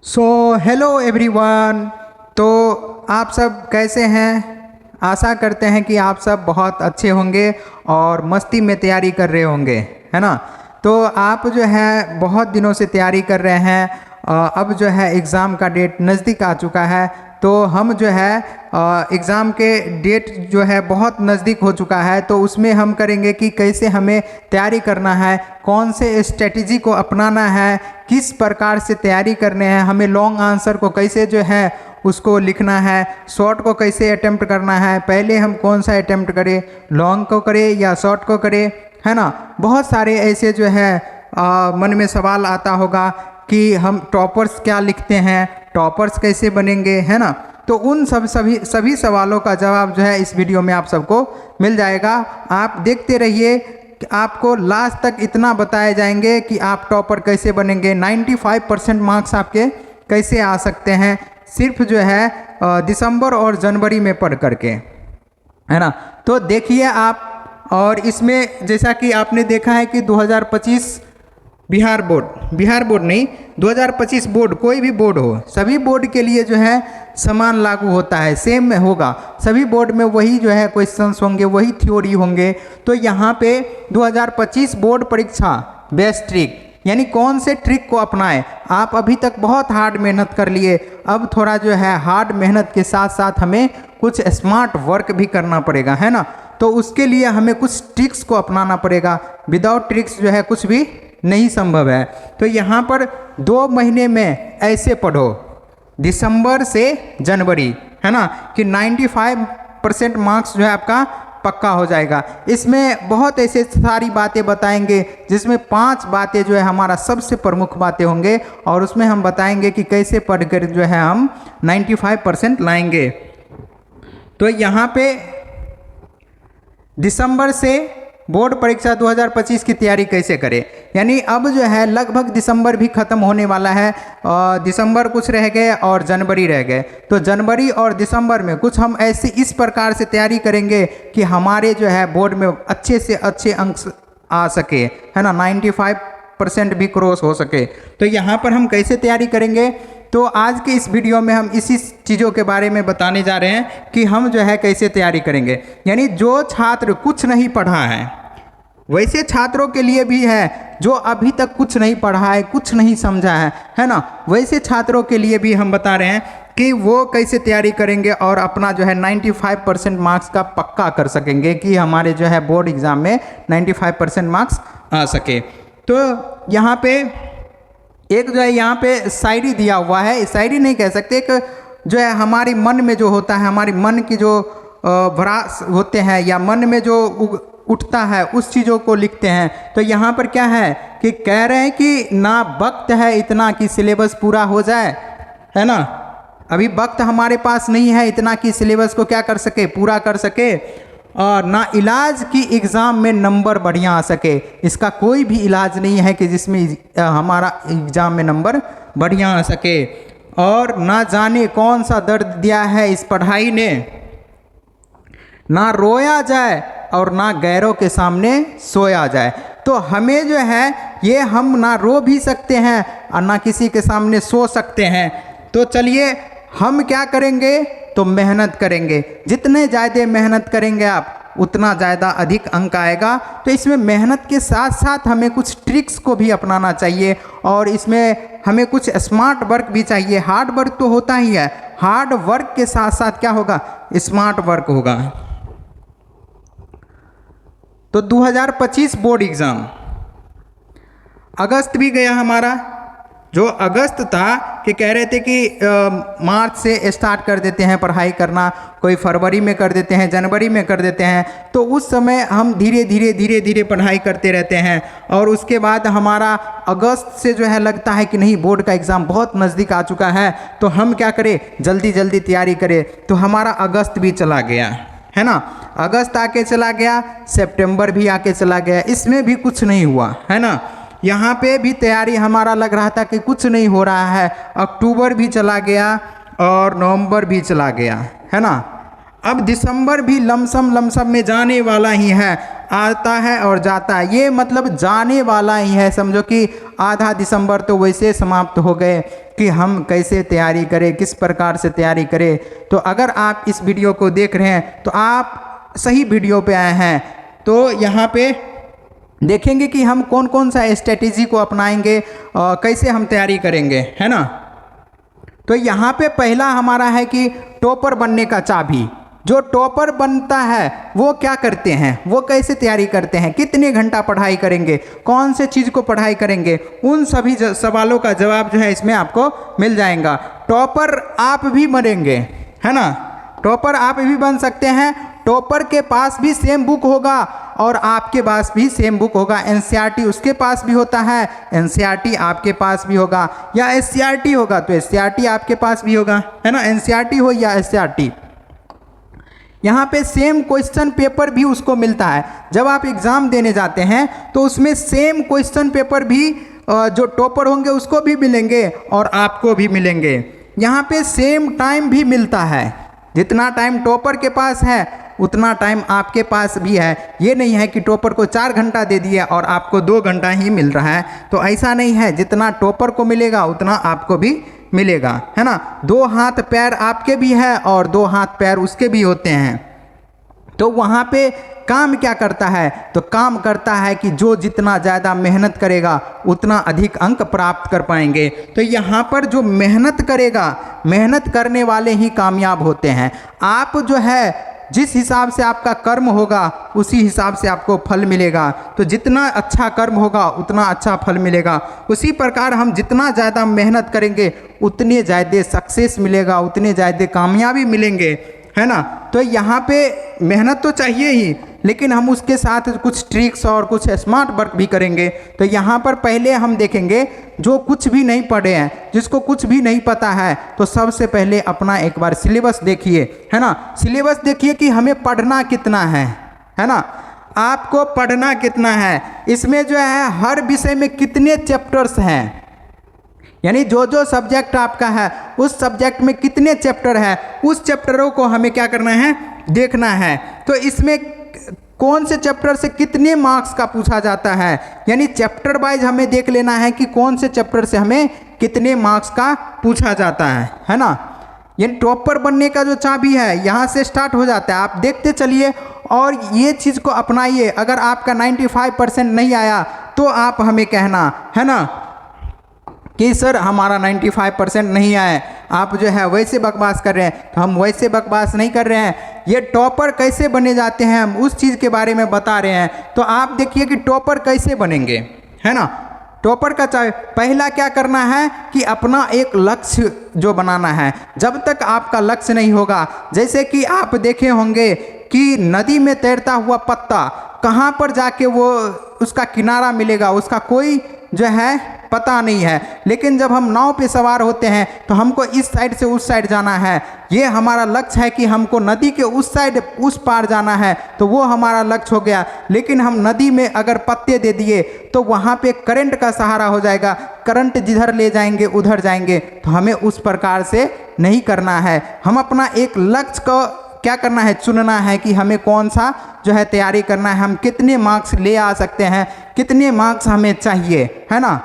Hello everyone. तो आप सब कैसे हैं? आशा करते हैं कि आप सब बहुत अच्छे होंगे और मस्ती में तैयारी कर रहे होंगे, है ना। तो आप जो है बहुत दिनों से तैयारी कर रहे हैं। अब जो है एग्ज़ाम का डेट नज़दीक आ चुका है। तो हम जो है एग्ज़ाम के डेट जो है बहुत नज़दीक हो चुका है, तो उसमें हम करेंगे कि कैसे हमें तैयारी करना है, कौन से स्ट्रेटजी को अपनाना है, किस प्रकार से तैयारी करने हैं, हमें लॉन्ग आंसर को कैसे जो है उसको लिखना है, शॉर्ट को कैसे अटेम्प्ट करना है, पहले हम कौन सा अटेम्प्ट करें, लॉन्ग को करें या शॉर्ट को करें, है ना। बहुत सारे ऐसे जो है मन में सवाल आता होगा कि हम टॉपर्स क्या लिखते हैं, टॉपर्स कैसे बनेंगे, है ना। तो उन सभी सवालों का जवाब जो है इस वीडियो में आप सबको मिल जाएगा। आप देखते रहिए, आपको लास्ट तक इतना बताए जाएंगे कि आप टॉपर कैसे बनेंगे, 95% मार्क्स आपके कैसे आ सकते हैं सिर्फ जो है दिसंबर और जनवरी में पढ़ करके, है ना। तो देखिए आप, और इसमें जैसा कि आपने देखा है कि 2025 बिहार बोर्ड नहीं, 2025 बोर्ड, कोई भी बोर्ड हो, सभी बोर्ड के लिए जो है समान लागू होता है, सेम में होगा। सभी बोर्ड में वही जो है क्वेश्चंस होंगे, वही थ्योरी होंगे। तो यहाँ पे 2025 बोर्ड परीक्षा बेस्ट ट्रिक, यानी कौन से ट्रिक को अपनाएं। आप अभी तक बहुत हार्ड मेहनत कर लिए, अब थोड़ा जो है हार्ड मेहनत के साथ साथ हमें कुछ स्मार्ट वर्क भी करना पड़ेगा, है ना। तो उसके लिए हमें कुछ ट्रिक्स को अपनाना पड़ेगा। विदाउट ट्रिक्स जो है कुछ भी नहीं संभव है। तो यहाँ पर 2 महीने में ऐसे पढ़ो, दिसंबर से जनवरी, है ना, कि 95% मार्क्स जो है आपका पक्का हो जाएगा। इसमें बहुत ऐसे सारी बातें बताएंगे, जिसमें 5 बातें जो है हमारा सबसे प्रमुख बातें होंगे, और उसमें हम बताएंगे कि कैसे पढ़कर जो है हम 95% लाएंगे। तो यहाँ पे दिसंबर से बोर्ड परीक्षा 2025 की तैयारी कैसे करें, यानी अब जो है लगभग दिसंबर भी ख़त्म होने वाला है, दिसंबर कुछ रह गए और जनवरी रह गए। तो जनवरी और दिसंबर में कुछ हम ऐसे इस प्रकार से तैयारी करेंगे कि हमारे जो है बोर्ड में अच्छे से अच्छे अंक आ सके, है ना, 95% भी क्रॉस हो सके। तो यहाँ पर हम कैसे तैयारी करेंगे, तो आज के इस वीडियो में हम इसी चीज़ों के बारे में बताने जा रहे हैं कि हम जो है कैसे तैयारी करेंगे। यानी जो छात्र कुछ नहीं पढ़ा है, वैसे छात्रों के लिए भी है जो अभी तक कुछ नहीं पढ़ा है, कुछ नहीं समझा है ना, वैसे छात्रों के लिए भी हम बता रहे हैं कि वो कैसे तैयारी करेंगे और अपना जो है 95% मार्क्स का पक्का कर सकेंगे कि हमारे जो है बोर्ड एग्ज़ाम में 95% मार्क्स आ सके। तो यहाँ पे एक जो है यहाँ पे शायरी दिया हुआ है, शायरी नहीं कह सकते, एक जो है हमारी मन में जो होता है, हमारी मन की जो भ्रास होते हैं या मन में जो उठता है उस चीज़ों को लिखते हैं। तो यहाँ पर क्या है कि कह रहे हैं कि ना वक्त है इतना कि सिलेबस पूरा हो जाए, है ना। अभी वक्त हमारे पास नहीं है इतना कि सिलेबस को क्या कर सके, पूरा कर सके, और ना इलाज की एग्ज़ाम में नंबर बढ़िया आ सके। इसका कोई भी इलाज नहीं है कि जिसमें हमारा एग्ज़ाम में नंबर बढ़िया आ सके। और ना जाने कौन सा दर्द दिया है इस पढ़ाई ने, ना रोया जाए और ना गैरों के सामने सोया जाए। तो हमें जो है ये हम ना रो भी सकते हैं और ना किसी के सामने सो सकते हैं। तो चलिए हम क्या करेंगे, तो मेहनत करेंगे। जितने ज़्यादा मेहनत करेंगे आप उतना ज़्यादा अधिक अंक आएगा। तो इसमें मेहनत के साथ साथ हमें कुछ ट्रिक्स को भी अपनाना चाहिए, और इसमें हमें कुछ स्मार्ट वर्क भी चाहिए। हार्ड वर्क तो होता ही है, हार्ड वर्क के साथ साथ क्या होगा, स्मार्ट वर्क होगा। तो 2025 बोर्ड एग्ज़ाम अगस्त भी गया हमारा। जो अगस्त था कि कह रहे थे कि मार्च से स्टार्ट कर देते हैं पढ़ाई करना, कोई फरवरी में कर देते हैं, जनवरी में कर देते हैं। तो उस समय हम धीरे धीरे पढ़ाई करते रहते हैं, और उसके बाद हमारा अगस्त से जो है लगता है कि नहीं बोर्ड का एग्ज़ाम बहुत नज़दीक आ चुका है, तो हम क्या करें, जल्दी तैयारी करें। तो हमारा अगस्त भी चला गया, है ना, अगस्त आके चला गया, सितंबर भी आके चला गया, इसमें भी कुछ नहीं हुआ, है ना। यहाँ पे भी तैयारी हमारा लग रहा था कि कुछ नहीं हो रहा है। अक्टूबर भी चला गया और नवंबर भी चला गया, है ना। अब दिसंबर भी लमसम में जाने वाला ही है, आता है और जाता है, ये मतलब जाने वाला ही है। समझो कि आधा दिसंबर तो वैसे समाप्त हो गए कि हम कैसे तैयारी करें, किस प्रकार से तैयारी करें। तो अगर आप इस वीडियो को देख रहे हैं तो आप सही वीडियो पे आए हैं। तो यहाँ पे देखेंगे कि हम कौन कौन सा स्ट्रेटेजी को अपनाएंगे और कैसे हम तैयारी करेंगे, है ना। तो यहाँ पे पहला हमारा है कि टॉपर बनने का चाबी। जो टॉपर बनता है वो क्या करते हैं, वो कैसे तैयारी करते हैं, कितने घंटा पढ़ाई करेंगे, कौन से चीज़ को पढ़ाई करेंगे, उन सभी सवालों का जवाब जो है इसमें आपको मिल जाएगा। टॉपर आप भी बनेंगे, है ना, टॉपर आप भी बन सकते हैं। टॉपर के पास भी सेम बुक होगा और आपके पास भी सेम बुक होगा। एनसीईआरटी उसके पास भी होता है, एनसीईआरटी आपके पास भी होगा, या एससीईआरटी होगा तो एससीईआरटी आपके पास भी होगा, है ना, एनसीईआरटी हो या एससीईआरटी। यहाँ पे सेम क्वेश्चन पेपर भी उसको मिलता है। जब आप एग्ज़ाम देने जाते हैं तो उसमें सेम क्वेश्चन पेपर भी जो टॉपर होंगे उसको भी मिलेंगे और आपको भी मिलेंगे। यहाँ पे सेम टाइम भी मिलता है, जितना टाइम टॉपर के पास है उतना टाइम आपके पास भी है। ये नहीं है कि टॉपर को 4 घंटा दे दिया और आपको 2 घंटा ही मिल रहा है, तो ऐसा नहीं है। जितना टॉपर को मिलेगा उतना आपको भी मिलेगा, है ना। 2 हाथ पैर आपके भी है और 2 हाथ पैर उसके भी होते हैं। तो वहाँ पे काम क्या करता है, तो काम करता है कि जो जितना ज़्यादा मेहनत करेगा उतना अधिक अंक प्राप्त कर पाएंगे। तो यहाँ पर जो मेहनत करेगा, मेहनत करने वाले ही कामयाब होते हैं। आप जो है जिस हिसाब से आपका कर्म होगा उसी हिसाब से आपको फल मिलेगा। तो जितना अच्छा कर्म होगा उतना अच्छा फल मिलेगा। उसी प्रकार हम जितना ज़्यादा मेहनत करेंगे उतने ज़्यादा सक्सेस मिलेगा, उतने ज़्यादा कामयाबी मिलेंगे, है ना। तो यहाँ पे मेहनत तो चाहिए ही, लेकिन हम उसके साथ कुछ ट्रिक्स और कुछ स्मार्ट वर्क भी करेंगे। तो यहाँ पर पहले हम देखेंगे जो कुछ भी नहीं पढ़े हैं, जिसको कुछ भी नहीं पता है, तो सबसे पहले अपना एक बार सिलेबस देखिए, है ना। सिलेबस देखिए कि हमें पढ़ना कितना है ना, आपको पढ़ना कितना है। इसमें जो है हर विषय में कितने चैप्टर्स हैं, यानी जो जो सब्जेक्ट आपका है उस सब्जेक्ट में कितने चैप्टर है, उस चैप्टरों को हमें क्या करना है, देखना है। तो इसमें कौन से चैप्टर से कितने मार्क्स का पूछा जाता है, यानी चैप्टर वाइज हमें देख लेना है कि कौन से चैप्टर से हमें कितने मार्क्स का पूछा जाता है ना। यानी टॉपर बनने का जो चाबी है यहाँ से स्टार्ट हो जाता है। आप देखते चलिए और ये चीज़ को अपनाइए। अगर आपका 95% नहीं आया तो आप हमें कहना, है ना, कि सर हमारा 95% नहीं आए, आप जो है वैसे बकवास कर रहे हैं। तो हम वैसे बकवास नहीं कर रहे हैं, ये टॉपर कैसे बने जाते हैं हम उस चीज़ के बारे में बता रहे हैं। तो आप देखिए कि टॉपर कैसे बनेंगे, है ना। टॉपर का पहला क्या करना है कि अपना एक लक्ष्य जो बनाना है। जब तक आपका लक्ष्य नहीं होगा, जैसे कि आप देखे होंगे कि नदी में तैरता हुआ पत्ता कहाँ पर जाके वो उसका किनारा मिलेगा उसका कोई जो है पता नहीं है। लेकिन जब हम नाव पे सवार होते हैं तो हमको इस साइड से उस साइड जाना है, ये हमारा लक्ष्य है कि हमको नदी के उस साइड उस पार जाना है, तो वो हमारा लक्ष्य हो गया। लेकिन हम नदी में अगर पत्ते दे दिए तो वहाँ पे करंट का सहारा हो जाएगा, करंट जिधर ले जाएंगे उधर जाएंगे। तो हमें उस प्रकार से नहीं करना है। हम अपना एक लक्ष्य को क्या करना है, चुनना है कि हमें कौन सा जो है तैयारी करना है, हम कितने मार्क्स ले आ सकते हैं, कितने मार्क्स हमें चाहिए, है ना,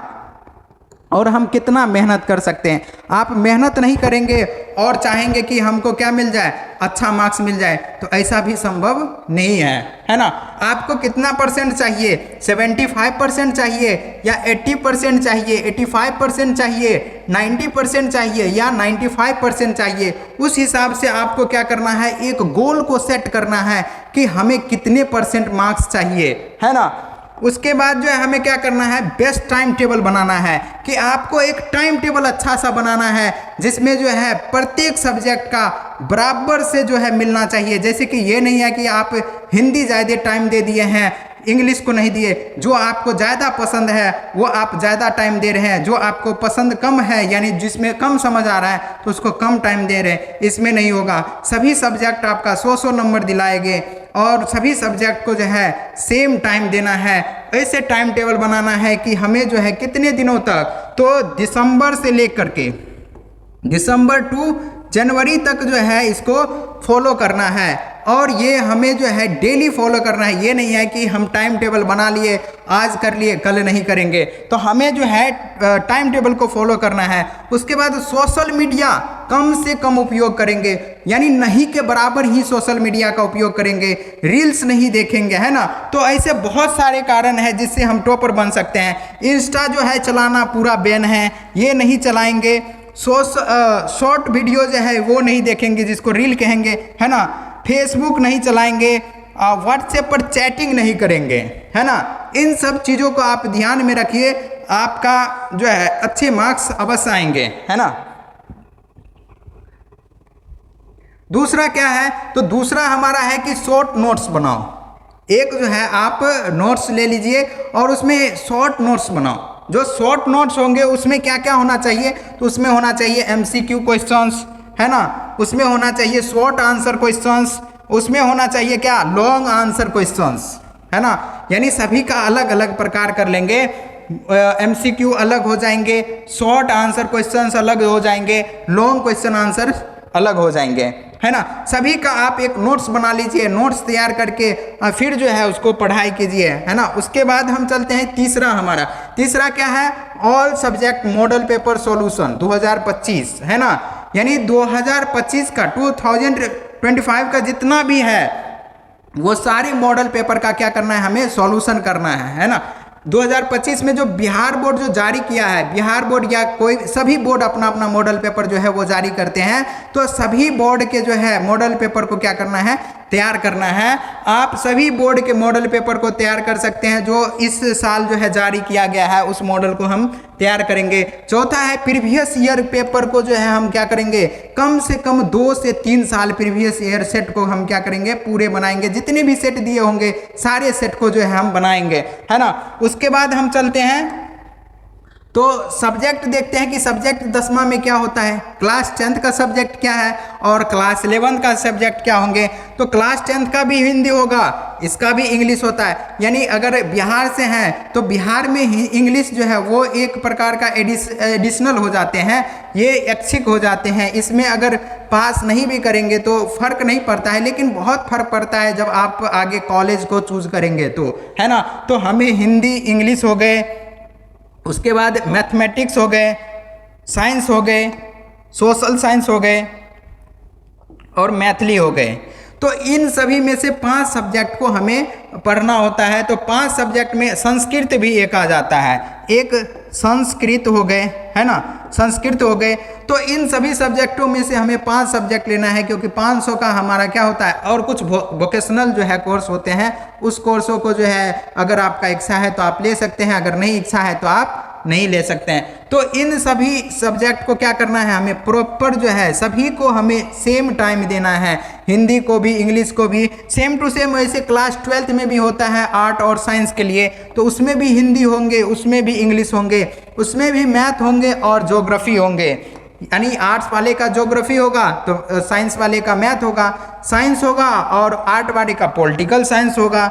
और हम कितना मेहनत कर सकते हैं। आप मेहनत नहीं करेंगे और चाहेंगे कि हमको क्या मिल जाए, अच्छा मार्क्स मिल जाए, तो ऐसा भी संभव नहीं है ना। आपको कितना परसेंट चाहिए, 75% चाहिए या 80% चाहिए, 85% चाहिए, 90% चाहिए या 95% चाहिए। उस हिसाब से आपको क्या करना है, एक गोल को सेट करना है कि हमें कितने % मार्क्स चाहिए, है ना। उसके बाद जो है हमें क्या करना है, बेस्ट टाइम टेबल बनाना है कि आपको एक टाइम टेबल अच्छा सा बनाना है जिसमें जो है प्रत्येक सब्जेक्ट का बराबर से जो है मिलना चाहिए। जैसे कि ये नहीं है कि आप हिंदी ज़्यादा टाइम दे दिए हैं, इंग्लिश को नहीं दिए। जो आपको ज़्यादा पसंद है वो आप ज़्यादा टाइम दे रहे हैं, जो आपको पसंद कम है यानी जिसमें कम समझ आ रहा है तो उसको कम टाइम दे रहे हैं। इसमें नहीं होगा। सभी सब्जेक्ट आपका 100 नंबर दिलाएंगे और सभी सब्जेक्ट को जो है सेम टाइम देना है। ऐसे टाइम टेबल बनाना है कि हमें जो है कितने दिनों तक, तो दिसंबर से लेकर के दिसंबर टू जनवरी तक जो है इसको फॉलो करना है, और ये हमें जो है डेली फॉलो करना है। ये नहीं है कि हम टाइम टेबल बना लिए, आज कर लिए कल नहीं करेंगे, तो हमें जो है टाइम टेबल को फॉलो करना है। उसके बाद सोशल मीडिया कम से कम उपयोग करेंगे, यानी नहीं के बराबर ही सोशल मीडिया का उपयोग करेंगे, रील्स नहीं देखेंगे, है ना। तो ऐसे बहुत सारे कारण हैं जिससे हम टॉपर बन सकते हैं। इंस्टा जो है चलाना पूरा बैन है, ये नहीं चलाएंगे। शॉर्ट वीडियो जो है वो नहीं देखेंगे, जिसको रील कहेंगे, है ना। फेसबुक नहीं चलाएंगे, व्हाट्सएप पर चैटिंग नहीं करेंगे, है ना। इन सब चीज़ों को आप ध्यान में रखिए, आपका जो है अच्छे मार्क्स अवश्य आएंगे, है ना। दूसरा क्या है, तो दूसरा हमारा है कि शॉर्ट नोट्स बनाओ। एक जो है आप नोट्स ले लीजिए और उसमें शॉर्ट नोट्स बनाओ। जो शॉर्ट नोट्स होंगे उसमें क्या क्या होना चाहिए, तो उसमें होना चाहिए MCQ क्वेश्चंस, है ना। उसमें होना चाहिए शॉर्ट आंसर क्वेश्चंस, उसमें होना चाहिए क्या, लॉन्ग आंसर क्वेश्चंस, है ना। यानी सभी का अलग अलग प्रकार कर लेंगे। MCQ अलग हो जाएंगे, शॉर्ट आंसर क्वेश्चंस अलग हो जाएंगे, लॉन्ग क्वेश्चन आंसर अलग हो जाएंगे, है ना। सभी का आप एक नोट्स बना लीजिए, नोट्स तैयार करके फिर जो है उसको पढ़ाई कीजिए, है ना। उसके बाद हम चलते हैं तीसरा क्या है, all subject model paper solution 2025, है ना। यानी 2025 का 2025 का जितना भी है वो सारे मॉडल पेपर का क्या करना है, हमें सॉल्यूशन करना है ना। 2025 में जो बिहार बोर्ड जो जारी किया है, बिहार बोर्ड या कोई सभी बोर्ड अपना अपना मॉडल पेपर जो है वो जारी करते हैं, तो सभी बोर्ड के जो है मॉडल पेपर को क्या करना है, तैयार करना है। आप सभी बोर्ड के मॉडल पेपर को तैयार कर सकते हैं, जो इस साल जो है जारी किया गया है उस मॉडल को हम तैयार करेंगे। चौथा है प्रीवियस ईयर पेपर को जो है हम क्या करेंगे, कम से कम 2 से 3 साल प्रीवियस ईयर सेट को हम क्या करेंगे, पूरे बनाएंगे। जितने भी सेट दिए होंगे सारे सेट को जो है हम बनाएंगे, है ना। उसके बाद हम चलते हैं तो सब्जेक्ट देखते हैं कि सब्जेक्ट 10वां में क्या होता है, क्लास 10th का सब्जेक्ट क्या है और क्लास 11th का सब्जेक्ट क्या होंगे। तो क्लास 10th का भी हिंदी होगा, इसका भी इंग्लिश होता है। यानी अगर बिहार से हैं तो बिहार में ही इंग्लिश जो है वो एक प्रकार का एडिशनल हो जाते हैं, ये ऐच्छिक हो जाते हैं। इसमें अगर पास नहीं भी करेंगे तो फर्क नहीं पड़ता है, लेकिन बहुत फर्क पड़ता है जब आप आगे कॉलेज को चूज करेंगे तो, है ना। तो हमें हिंदी इंग्लिश हो गए, उसके बाद मैथमेटिक्स हो गए, साइंस हो गए, सोशल साइंस हो गए और मैथिली हो गए। तो इन सभी में से 5 सब्जेक्ट को हमें पढ़ना होता है। तो 5 सब्जेक्ट में संस्कृत भी एक आ जाता है, एक संस्कृत हो गए, है ना, संस्कृत हो गए। तो इन सभी सब्जेक्टों में से हमें 5 सब्जेक्ट लेना है, क्योंकि 500 का हमारा क्या होता है। और कुछ वोकेशनल जो है कोर्स होते हैं, उस कोर्सों को जो है अगर आपका इच्छा है तो आप ले सकते हैं, अगर नहीं इच्छा है तो आप नहीं ले सकते हैं। तो इन सभी सब्जेक्ट को क्या करना है, हमें प्रॉपर जो है सभी को हमें सेम टाइम देना है, हिंदी को भी इंग्लिश को भी सेम टू सेम। वैसे क्लास 12th में भी होता है आर्ट और साइंस के लिए, तो उसमें भी हिंदी होंगे, उसमें भी इंग्लिश होंगे, उसमें भी मैथ होंगे और ज्योग्राफी होंगे। यानी आर्ट्स वाले का ज्योग्राफी होगा तो साइंस वाले का मैथ होगा, साइंस होगा, और आर्ट वाले का पॉलिटिकल साइंस होगा।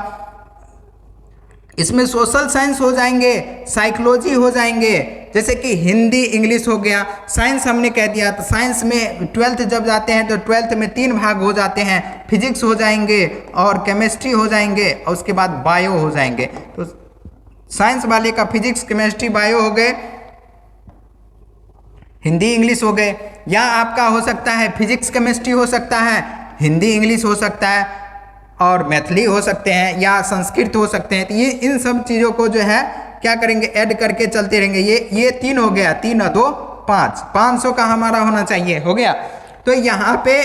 इसमें सोशल साइंस हो जाएंगे, साइकोलॉजी हो जाएंगे, जैसे कि हिंदी इंग्लिश हो गया। साइंस हमने कह दिया, तो साइंस में 12th जब जाते हैं तो 12th में 3 भाग हो जाते हैं, फिजिक्स हो जाएंगे और केमिस्ट्री हो जाएंगे और उसके बाद बायो हो जाएंगे। तो साइंस वाले का फिजिक्स केमिस्ट्री बायो हो गए, हिंदी इंग्लिश हो गए। या आपका हो सकता है फिजिक्स केमिस्ट्री हो सकता है, हिंदी इंग्लिश हो सकता है और मैथिली हो सकते हैं, या संस्कृत हो सकते हैं। तो ये इन सब चीज़ों को जो है क्या करेंगे, ऐड करके चलते रहेंगे। ये 3 हो गया, 3 और 2 5, 500 का हमारा होना चाहिए, हो गया। तो यहाँ पे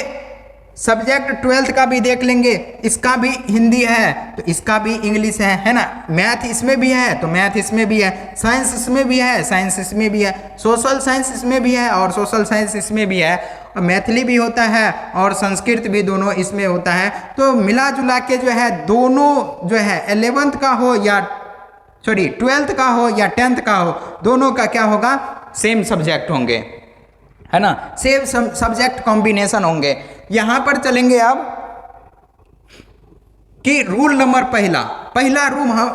सब्जेक्ट 12th का भी देख लेंगे, इसका भी हिंदी है तो इसका भी इंग्लिश है ना। मैथ इसमें भी है तो मैथ इसमें भी है, साइंस इसमें भी है, साइंस इसमें भी है, सोशल साइंस इसमें भी है और सोशल साइंस इसमें भी है, और मैथिली भी होता है और संस्कृत भी, दोनों इसमें होता है। तो मिला जुला के जो है दोनों जो है 11th का हो या 12th का हो या 10th का हो, दोनों का क्या होगा, सेम सब्जेक्ट होंगे, है ना, सेम सब्जेक्ट कॉम्बिनेशन होंगे। यहाँ पर चलेंगे अब कि रूल नंबर पहला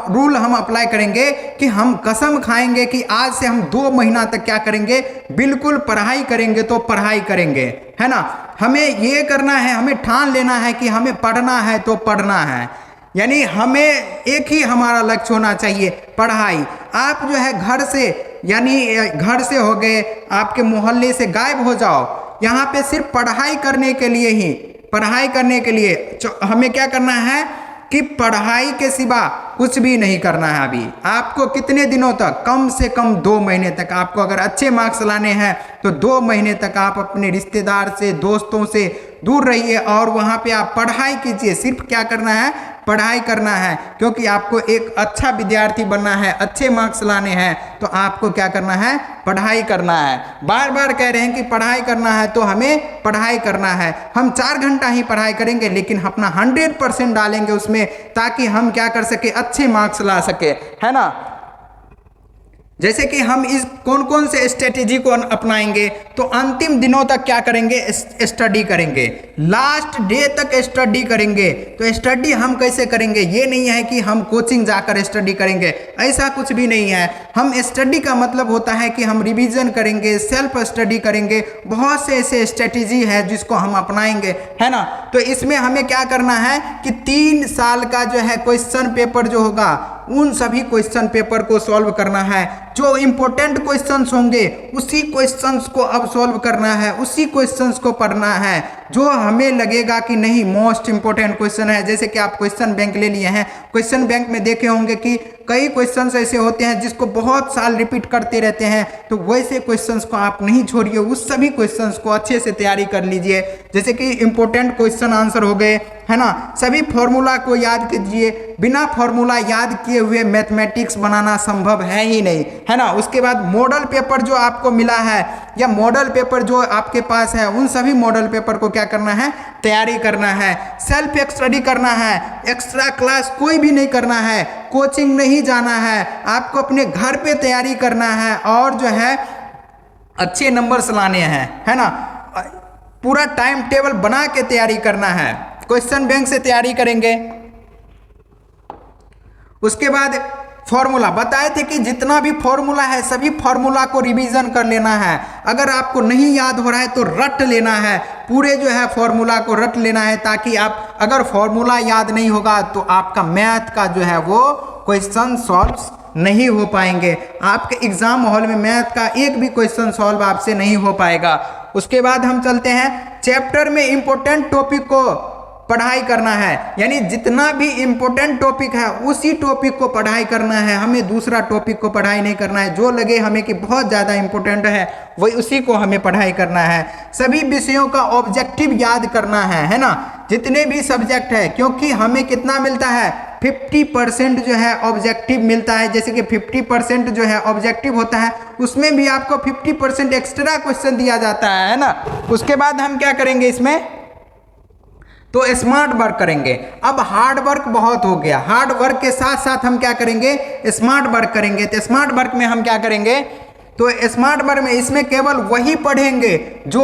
रूल हम अप्लाई करेंगे कि हम कसम खाएंगे कि आज से हम 2 महीना तक क्या करेंगे, बिल्कुल पढ़ाई करेंगे तो पढ़ाई करेंगे, है ना। हमें ये करना है, हमें ठान लेना है कि हमें पढ़ना है तो पढ़ना है, यानी हमें एक ही हमारा लक्ष्य होना चाहिए, पढ़ाई। आप जो है घर से, यानी घर से हो गए, आपके मोहल्ले से गायब हो जाओ, यहाँ पे सिर्फ पढ़ाई करने के लिए ही, पढ़ाई करने के लिए हमें क्या करना है कि पढ़ाई के सिवा कुछ भी नहीं करना है। अभी आपको कितने दिनों तक, कम से कम 2 महीने तक, आपको अगर अच्छे मार्क्स लाने हैं तो 2 महीने तक आप अपने रिश्तेदार से, दोस्तों से दूर रहिए और वहाँ पे आप पढ़ाई कीजिए। सिर्फ क्या करना है, पढ़ाई करना है, क्योंकि आपको एक अच्छा विद्यार्थी बनना है, अच्छे मार्क्स लाने हैं तो आपको क्या करना है, पढ़ाई करना है। बार बार कह रहे हैं कि पढ़ाई करना है तो हमें पढ़ाई करना है। हम 4 घंटा ही पढ़ाई करेंगे लेकिन अपना 100% डालेंगे उसमें, ताकि हम क्या कर सके, अच्छे मार्क्स ला सके, है ना। जैसे कि हम इस कौन कौन से स्ट्रेटेजी को अपनाएंगे, तो अंतिम दिनों तक क्या करेंगे, स्टडी करेंगे, लास्ट डे तक स्टडी करेंगे। तो स्टडी हम कैसे करेंगे, ये नहीं है कि हम कोचिंग जाकर स्टडी करेंगे, ऐसा कुछ भी नहीं है। हम स्टडी का मतलब होता है कि हम रिवीजन करेंगे, सेल्फ स्टडी करेंगे, बहुत से ऐसे स्ट्रेटेजी है जिसको हम अपनाएंगे, है ना। तो इसमें हमें क्या करना है कि 3 साल का जो है क्वेश्चन पेपर जो होगा, उन सभी क्वेश्चन पेपर को सॉल्व करना है। जो इंपॉर्टेंट क्वेश्चंस होंगे उसी क्वेश्चंस को अब सॉल्व करना है, उसी क्वेश्चंस को पढ़ना है जो हमें लगेगा कि नहीं मोस्ट इंपॉर्टेंट क्वेश्चन है। जैसे कि आप क्वेश्चन बैंक ले लिए हैं, क्वेश्चन बैंक में देखे होंगे कि कई क्वेश्चंस ऐसे होते हैं जिसको बहुत साल रिपीट करते रहते हैं, तो वैसे क्वेश्चंस को आप नहीं छोड़िए, उस सभी क्वेश्चंस को अच्छे से तैयारी कर लीजिए। जैसे कि इंपॉर्टेंट क्वेश्चन आंसर हो गए, है ना, सभी फॉर्मूला को याद कीजिए। बिना फॉर्मूला याद किए हुए मैथमेटिक्स बनाना संभव है ही नहीं, है ना। उसके बाद मॉडल पेपर जो आपको मिला है या मॉडल पेपर जो आपके पास है, उन सभी मॉडल पेपर को क्या करना है, तैयारी करना है। सेल्फ स्टडी करना है, एक्स्ट्रा क्लास कोई भी नहीं करना है, कोचिंग नहीं जाना है, आपको अपने घर पे तैयारी करना है और जो है अच्छे नंबर्स लाने हैं, है ना। पूरा टाइम टेबल बना के तैयारी करना है। क्वेश्चन बैंक से तैयारी करेंगे। उसके बाद फॉर्मूला बताए थे कि जितना भी फॉर्मूला है सभी फॉर्मूला को रिवीजन कर लेना है। अगर आपको नहीं याद हो रहा है तो रट लेना है, पूरे जो है फॉर्मूला को रट लेना है, ताकि आप, अगर फॉर्मूला याद नहीं होगा तो आपका मैथ का जो है वो क्वेश्चन सॉल्व नहीं हो पाएंगे। आपके एग्जाम हॉल में मैथ का एक भी क्वेश्चन सॉल्व आपसे नहीं हो पाएगा। उसके बाद हम चलते हैं चैप्टर में इंपॉर्टेंट टॉपिक को पढ़ाई करना है, यानी जितना भी इम्पोर्टेंट टॉपिक है उसी टॉपिक को पढ़ाई करना है, हमें दूसरा टॉपिक को पढ़ाई नहीं करना है। जो लगे हमें कि बहुत ज़्यादा इम्पोर्टेंट है वही उसी को हमें पढ़ाई करना है। सभी विषयों का ऑब्जेक्टिव याद करना है ना, जितने भी सब्जेक्ट है, क्योंकि हमें कितना मिलता है 50% जो है ऑब्जेक्टिव मिलता है। जैसे कि 50% जो है ऑब्जेक्टिव होता है, उसमें भी आपको 50% एक्स्ट्रा क्वेश्चन दिया जाता है ना। उसके बाद हम क्या करेंगे इसमें, तो स्मार्ट वर्क करेंगे। अब हार्ड वर्क बहुत हो गया, हार्ड वर्क के साथ साथ हम क्या करेंगे, स्मार्ट वर्क करेंगे। तो स्मार्ट वर्क में हम क्या करेंगे, तो स्मार्ट वर्क में इसमें केवल वही पढ़ेंगे जो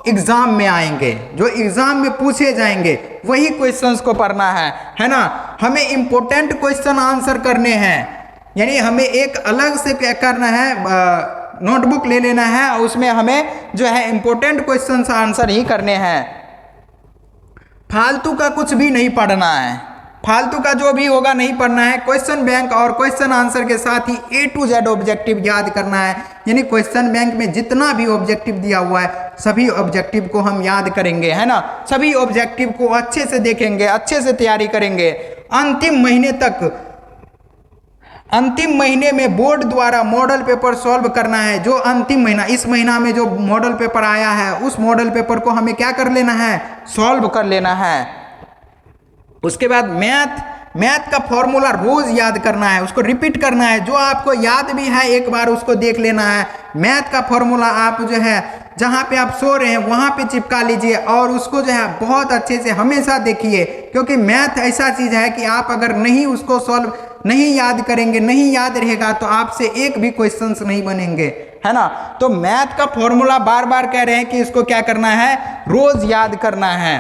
एग्जाम में आएंगे, जो एग्जाम में पूछे जाएंगे, वही क्वेश्चंस को पढ़ना है ना। हमें इंपॉर्टेंट क्वेश्चन आंसर करने हैं, यानी हमें एक अलग से क्या करना है, नोटबुक ले लेना है और उसमें हमें जो है इंपॉर्टेंट क्वेश्चन आंसर ही करने हैं। फालतू का कुछ भी नहीं पढ़ना है, फालतू का जो भी होगा नहीं पढ़ना है। क्वेश्चन बैंक और क्वेश्चन आंसर के साथ ही A to Z ऑब्जेक्टिव याद करना है, यानी क्वेश्चन बैंक में जितना भी ऑब्जेक्टिव दिया हुआ है सभी ऑब्जेक्टिव को हम याद करेंगे, है ना। सभी ऑब्जेक्टिव को अच्छे से देखेंगे, अच्छे से तैयारी करेंगे। अंतिम महीने में बोर्ड द्वारा मॉडल पेपर सॉल्व करना है। जो अंतिम महीना, इस महीना में जो मॉडल पेपर आया है उस मॉडल पेपर को हमें क्या कर लेना है, सॉल्व कर लेना है। उसके बाद मैथ का फॉर्मूला रोज याद करना है, उसको रिपीट करना है। जो आपको याद भी है एक बार उसको देख लेना है। मैथ का फॉर्मूला आप जो है जहाँ पे आप सो रहे हैं वहाँ पे चिपका लीजिए और उसको जो है बहुत अच्छे से हमेशा देखिए, क्योंकि मैथ ऐसा चीज़ है कि आप अगर नहीं उसको सॉल्व नहीं याद करेंगे, नहीं याद रहेगा तो आपसे एक भी क्वेश्चंस नहीं बनेंगे, है ना। तो मैथ का फॉर्मूला बार बार कह रहे हैं कि इसको क्या करना है, रोज याद करना है।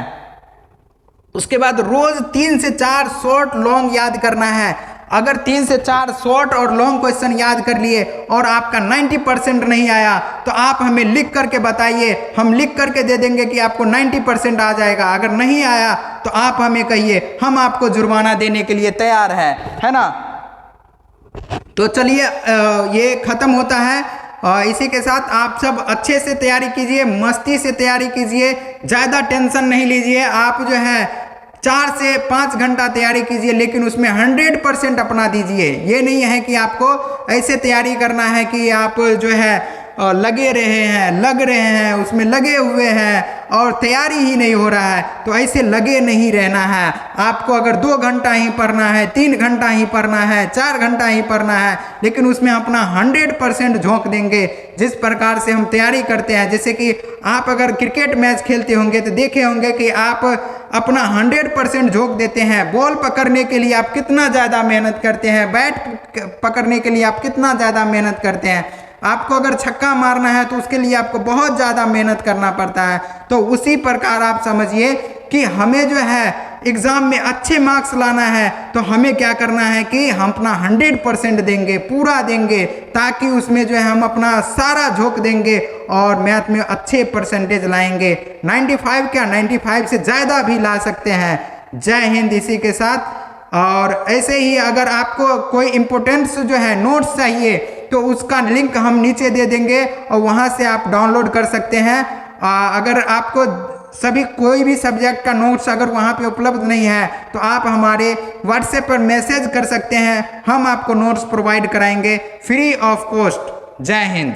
उसके बाद रोज 3 से 4 शॉर्ट लॉन्ग याद करना है। अगर 3 से 4 शॉर्ट और लॉन्ग क्वेश्चन याद कर लिए और आपका 90% नहीं आया तो आप हमें लिख करके बताइए, हम लिख करके दे देंगे कि आपको 90% आ जाएगा। अगर नहीं आया तो आप हमें कहिए, हम आपको जुर्माना देने के लिए तैयार है ना। तो चलिए ये ख़त्म होता है। इसी के साथ आप सब अच्छे से तैयारी कीजिए, मस्ती से तैयारी कीजिए, ज़्यादा टेंशन नहीं लीजिए। आप जो है 4 से 5 घंटा तैयारी कीजिए, लेकिन उसमें 100% अपना दीजिए। ये नहीं है कि आपको ऐसे तैयारी करना है कि आप जो है लगे रहे हैं उसमें लगे हुए हैं और तैयारी ही नहीं हो रहा है। तो ऐसे लगे नहीं रहना है। आपको अगर 2 घंटा ही पढ़ना है, 3 घंटा ही पढ़ना है, 4 घंटा ही पढ़ना है, लेकिन उसमें अपना 100% झोंक देंगे। जिस प्रकार से हम तैयारी करते हैं, जैसे कि आप अगर क्रिकेट मैच खेलते होंगे तो देखे होंगे कि आप अपना 100% झोंक देते हैं। बॉल पकड़ने के लिए आप कितना ज़्यादा मेहनत करते हैं, बैट पकड़ने के लिए आप कितना ज़्यादा मेहनत करते हैं। आपको अगर छक्का मारना है तो उसके लिए आपको बहुत ज़्यादा मेहनत करना पड़ता है। तो उसी प्रकार आप समझिए कि हमें जो है एग्ज़ाम में अच्छे मार्क्स लाना है तो हमें क्या करना है कि हम अपना 100% देंगे, पूरा देंगे, ताकि उसमें जो है हम अपना सारा झोंक देंगे और मैथ में अच्छे परसेंटेज लाएंगे। 95 क्या, 95 से ज़्यादा भी ला सकते हैं। जय हिंद। इसी के साथ और ऐसे ही अगर आपको कोई इम्पोर्टेंट्स जो है नोट्स चाहिए तो उसका लिंक हम नीचे दे देंगे और वहाँ से आप डाउनलोड कर सकते हैं। अगर आपको सभी कोई भी सब्जेक्ट का नोट्स अगर वहाँ पे उपलब्ध नहीं है तो आप हमारे व्हाट्सएप पर मैसेज कर सकते हैं, हम आपको नोट्स प्रोवाइड कराएंगे फ्री ऑफ कॉस्ट। जय हिंद।